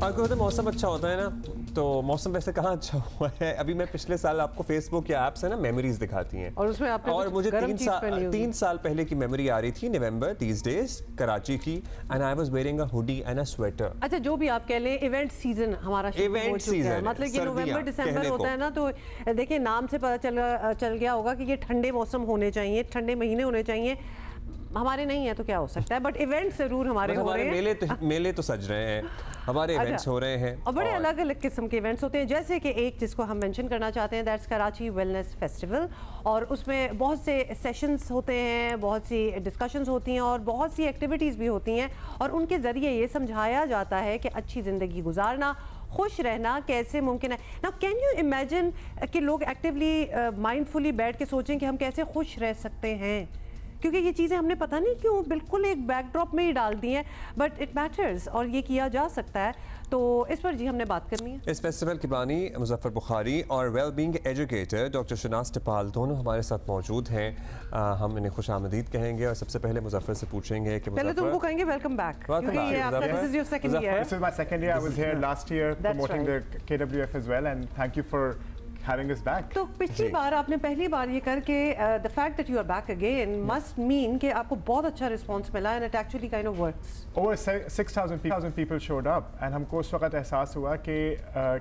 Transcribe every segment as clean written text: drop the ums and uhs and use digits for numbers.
آپ کو موسم اچھا ہوتا ہے نا تو موسم ویسے کہاں اچھا ہوا ہے. ابھی میں پچھلے سال آپ کو فیس بک یا ایپس ہے نا میموریز دکھاتی ہیں اور اس میں آپ اور مجھے 3 سال پہلے کی میموری آ رہی تھی نومبر دیز ڈیز کراچی کی and I was wearing a hoodie and a sweater. اچھا جو بھی آپ کہہ لیں ایونٹ سیزن ہمارا شروع ہو چکا ہے, مطلب کہ نومبر دسمبر ہوتا ہے نا تو دیکھیں نام سے پتہ چل گیا ہوگا کہ یہ ٹھنڈے موسم ہونے چاہیے, ٹھنڈے مہینے ہونے چاہیے. ہمارے نہیں ہے تو کیا ہو سکتا ہے, بٹ ایونٹ ضرور ہمارے ہو رہے ہیں. میلے تو سج رہے ہیں, ہمارے ایونٹس ہو رہے ہیں اور بڑے الگ الگ قسم کے ایونٹس ہوتے ہیں. جیسے کہ ایک جس کو ہم مینشن کرنا چاہتے ہیں دیٹس کراچی ویلنس فیسٹیول, اور اس میں بہت سے سیشنز ہوتے ہیں, بہت سی ڈسکشنز ہوتی ہیں اور بہت سی ایکٹیویٹیز بھی ہوتی ہیں, اور ان کے ذریعے یہ سمجھایا جاتا ہے کہ اچھی زندگی گزارنا, خوش رہنا کیسے ممکن ہے. نا کین یو امیجن کہ لوگ ایکٹیولی مائنڈ فلی بیٹھ کے سوچیں کہ ہم کیسے خوش رہ سکتے ہیں, کیونکہ یہ چیزیں ہم نے پتہ نہیں کیوں بالکل ایک بیک ڈراپ میں ہی ڈال دی ہیں, بٹ اٹ میٹرز اور یہ کیا جا سکتا ہے. تو اس پر جی ہم نے بات کرنی ہے. اس فیسٹیول کی بانی مظفر بخاری اور well being educator doctor Shanaz Tapal دونوں ہمارے ساتھ موجود ہیں. ہم انہیں خوش آمدید کہیں گے اور سب سے پہلے مظفر سے پوچھیں گے کہ پہلے تم کو کہیں گے ویلکم بیک, کیونکہ یہ آپ کا this is your second year. This is my second year. I was here last year promoting the KWF as well, and thank you for having us back. تو پچھلی بار آپ نے پہلی بار یہ کر کے the fact that you are back again must mean کہ آپ کو بہت اچھا رسپانس ملا and it actually kind of works. Over 6,000 people showed up and ہم کو اس وقت احساس ہوا کہ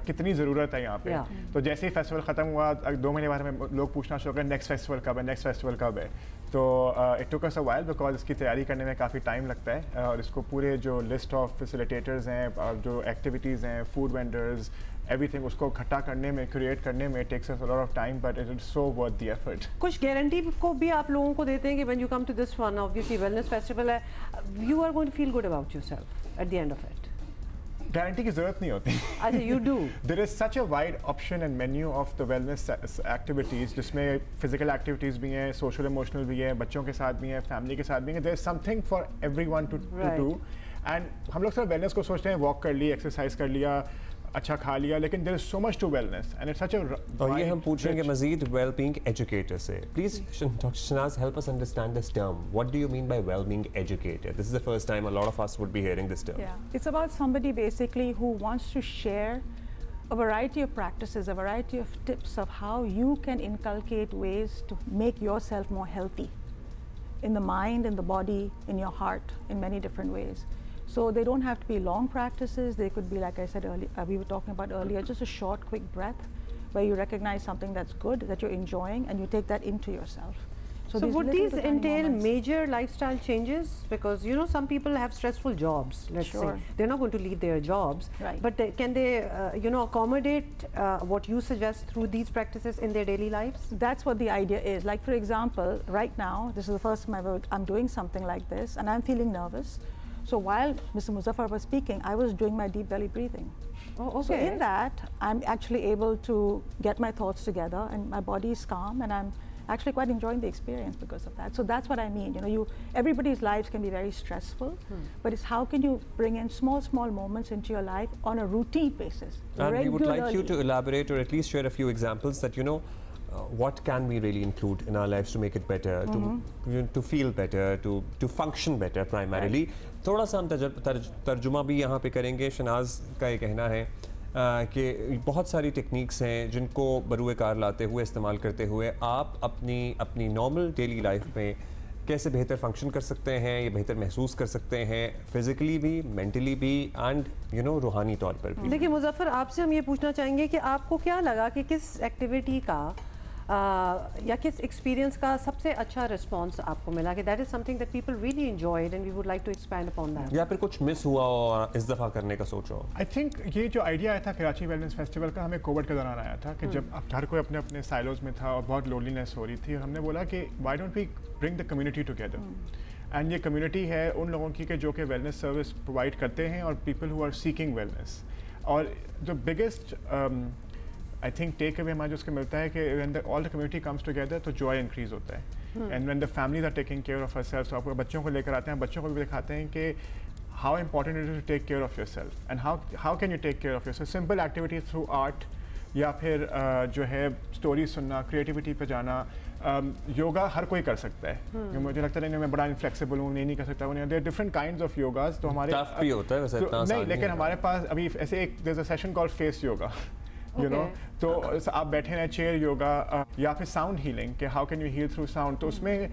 کتنی ضرورت ہے یہاں پہ. تو جیسے ہی فیسٹیول ختم ہوا 2 مہینے بعد ہمیں لوگ پوچھنا شروع کر نیکسٹ فیسٹیول کب ہے, نیکسٹ فیسٹیول کب ہے. تو it took us a while because اس کی تیاری کرنے میں کافی ٹائم لگتا ہے, اور اس کو پورے جو لسٹ آف فیسیلیٹیٹرز ہیں اور جو ایکٹیویٹیز ہیں, فوڈ وینڈرز, everything اس کو اکٹھا کرنے میں, کریٹ کرنے میں takes us a lot of time, but it is so worth the effort. کچھ گارنٹی کو بھی آپ لوگوں کو دیتے ہیں کہ when you come to this one, obviously wellness festival ہے, you are going to feel good about yourself at the end of it. Guarantee کی ضرورت نہیں ہوتی. اچھا you do. There is such a wide option and menu of the wellness activities جس میں physical activities بھی ہیں, social emotional بھی ہیں, بچوں کے ساتھ بھی ہیں, family کے ساتھ بھی ہیں. There is something for everyone to do. And ہم لوگ صرف wellness کو سوچتے ہیں walk کر لی, ایکسرسائز کر لیا, اچھا کھا لیا, لیکن there is so much to wellness and it's such a اور یہ ہم پوچھیں گے مزید ویل بینگ ایجوکیٹر سے. Please doctor Shanaz help us understand this term. What do you mean by well being educator? This is the first time a lot of us would be hearing this term. Yeah, it's about somebody basically who wants to share a variety of practices, a variety of tips of how you can inculcate ways to make yourself more healthy in the mind, in the body, in your heart, in many different ways. So they don't have to be long practices. They could be, like I said earlier, we were talking about earlier, just a short, quick breath where you recognize something that's good, that you're enjoying, and you take that into yourself. So would these entail major lifestyle changes? Because you know some people have stressful jobs, let's say. They're not going to leave their jobs. Right. But can they accommodate what you suggest through these practices in their daily lives? That's what the idea is. Like for example, right now, this is the first time I'm doing something like this, and I'm feeling nervous. So while Mr. Muzaffar was speaking, I was doing my deep belly breathing. Oh, okay. So in that, I'm actually able to get my thoughts together, and my body is calm, and I'm actually quite enjoying the experience because of that. So that's what I mean. You know, everybody's lives can be very stressful, but it's how can you bring in small moments into your life on a routine basis. And we would like you to elaborate or at least share a few examples that what can we really include in our lives to make it better, to feel better, to function better primarily. تھوڑا سا ہم ترجمہ بھی یہاں پہ کریں گے. شناز کا یہ کہنا ہے کہ بہت ساری ٹیکنیکس ہیں جن کو بروئے کار لاتے ہوئے, استعمال کرتے ہوئے آپ اپنی نارمل ڈیلی لائف میں کیسے بہتر فنکشن کر سکتے ہیں, یہ بہتر محسوس کر سکتے ہیں, فزیکلی بھی, مینٹلی بھی, اینڈ روحانی طور پر بھی. دیکھیے مظفر, آپ سے ہم یہ پوچھنا چاہیں گے کہ آپ کو کیا لگا کہ کس ایکٹیویٹی کا یا کس ایکسپیرینس کا سب سے اچھا رسپانس آپ کو ملا کہ that is something that people really enjoyed and we would like to expand upon that, یا پھر کچھ مس ہوا اور اس دفعہ کرنے کا سوچو؟ آئی تھنک یہ جو آئیڈیا آیا تھا کراچی ویلنس فیسٹیول کا, ہمیں کووڈ کے دوران آیا تھا کہ جب اب ہر کوئی اپنے اپنے سائلوز میں تھا اور بہت لونلینس ہو رہی تھی, اور ہم نے بولا کہ why don't we bring the community together. And یہ کمیونٹی ہے ان لوگوں کی کہ جو کہ ویلنس سروس پرووائڈ کرتے ہیں اور people who are seeking wellness. اور جو biggest I think take away ہمارا جو اس کا ملتا ہے کہ when all the community comes together تو joy increase ہوتا ہے. And when the families are taking care of ourselves, تو آپ بچوں کو لے کر آتے ہیں, بچوں کو بھی دکھاتے ہیں کہ how important it is to take care of yourself and how can you take care of yourself. Simple activities through art, या फिर जो है स्टोरी सुनना, क्रिएटिविटी पे जाना, योगा हर कोई कर सकता है। मुझे लगता है नहीं मैं बड़ा इनफ्लेक्सिबल हूँ, नहीं कर सकता, देयर डिफरेंट काइंड्स ऑफ योगास। तो हमारे टफ भी होता है वैसे, इतना आसान नहीं, लेकिन हमारे पास अभी ऐसे एक there is a session called face yoga, you know, तो आप बैठे हैं, चेयर योगा या फिर साउंड हीलिंग कि how can you heal through sound. तो उसमें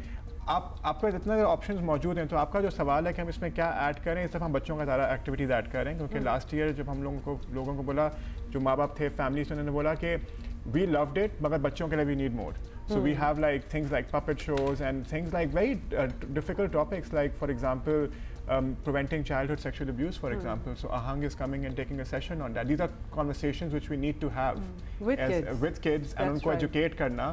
आपको इतना ऑप्शंस मौजूद हैं। तो आपका जो सवाल है कि हम इसमें क्या ऐड करें, इस दफ़ा हम बच्चों का ज़्यादा एक्टिविटीज़ ऐड करें, क्योंकि लास्ट ईयर जब हम लोगों को बोला, जो माँ बाप थे, फैमिलीज, उन्होंने बोला कि वी लव्ड इट, मगर बच्चों के लिए we need more. So we have like things like puppet shows and things like very difficult topics, like for example preventing childhood sexual abuse, for example. So Ahang is coming and taking a session on that. These are conversations which we need to have with kids and unko educate karna.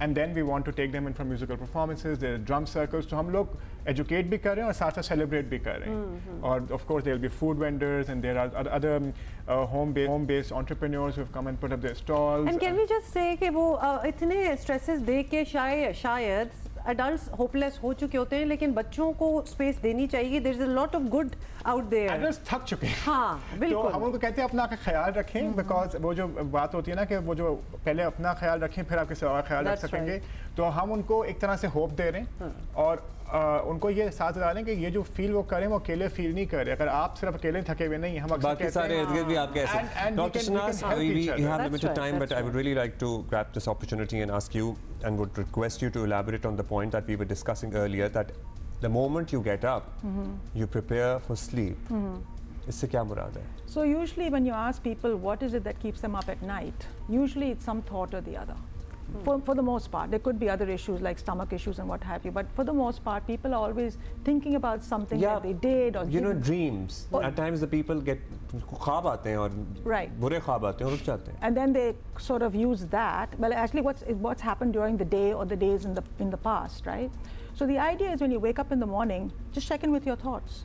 And then we want to take them in for musical performances, there are drum circles. So हम लोग educate भी कर रहे हैं और साथ साथ celebrate भी कर रहे हैं. और of course there will be food vendors and there are other home-based entrepreneurs who have come and put up their stalls. And can we just say कि वो इतने stresses दे के शायद adults hopeless हो चुके होते हैं, लेकिन बच्चों को space देनी चाहिए. There is a lot of good out there. Adults थक चुके हैं. हाँ, बिल्कुल. तो हम उनको कहते हैं अपना ख्याल रखें, because वो जो बात होती है ना कि वो जो पहले अपना ख्याल रखें फिर आप किसी और ख्याल रख सकेंगे. तो हम उनको एक तरह से होप दे रहे हैं और उनको ये साथ डालें कि ये जो फील वो करें वो अकेले फील नहीं कर रहे. अगर आप सिर्फ अकेले थके हुए नहीं, हम अक्सर कहते हैं बाकी भी आप कैसे. Dr. Shanaz, we have limited time, but I would really like to grab this opportunity and ask you and would request you to elaborate on the point that we were discussing earlier, that the moment you get up, you prepare for sleep. इससे क्या मुराद है? So usually when you ask people what is it that keeps them up at night, usually it's some thought or the other. For the most part, there could be other issues like stomach issues and what have you, but for the most part, people are always thinking about something that they did or you know, dreams. At times the people get ख्वाब आते हैं और बुरे ख्वाब आते हैं और रुक जाते हैं. And then they sort of use that. Well, actually, what's happened during the day or the days in the past, right? So the idea is when you wake up in the morning, just check in with your thoughts.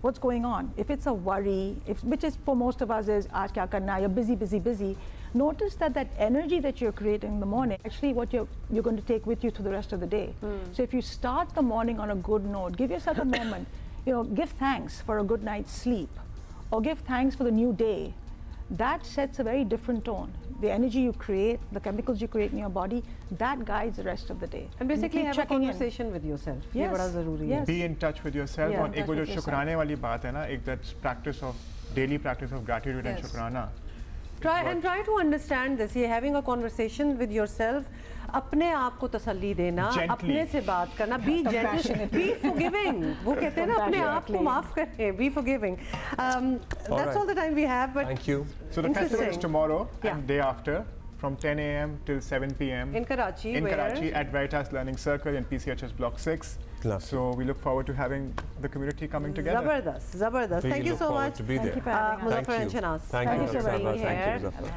What's going on? If it's a worry, which is for most of us is aaj kya karna, you're busy. Notice that energy that you're creating in the morning, actually what you're going to take with you to the rest of the day. So if you start the morning on a good note, give yourself a moment, give thanks for a good night's sleep, or give thanks for the new day. That sets a very different tone. The energy you create, the chemicals you create in your body, that guides the rest of the day. And basically have a conversation with yourself. Yes. ये बड़ा ज़रूरी है. Be in touch with yourself. और एक वो जो शुक्राने वाली बात है ना, एक that practice of daily practice of gratitude and शुक्राना. Try to understand this. ये having a conversation with yourself, अपने आप को तसल्ली देना, अपने से बात करना, be gentle, be forgiving. वो कहते हैं ना अपने आप को माफ करें, be forgiving. That's all the time we have. But thank you. So the festival is tomorrow and day after, from 10 a.m. till 7 p.m. in Karachi. Karachi at Veritas Learning Circle in PCHS Block 6. So we look forward to having the community coming together. Zabardast. Thank you so much. To be there. Muzaffar and Shanaz. Thank you for being here.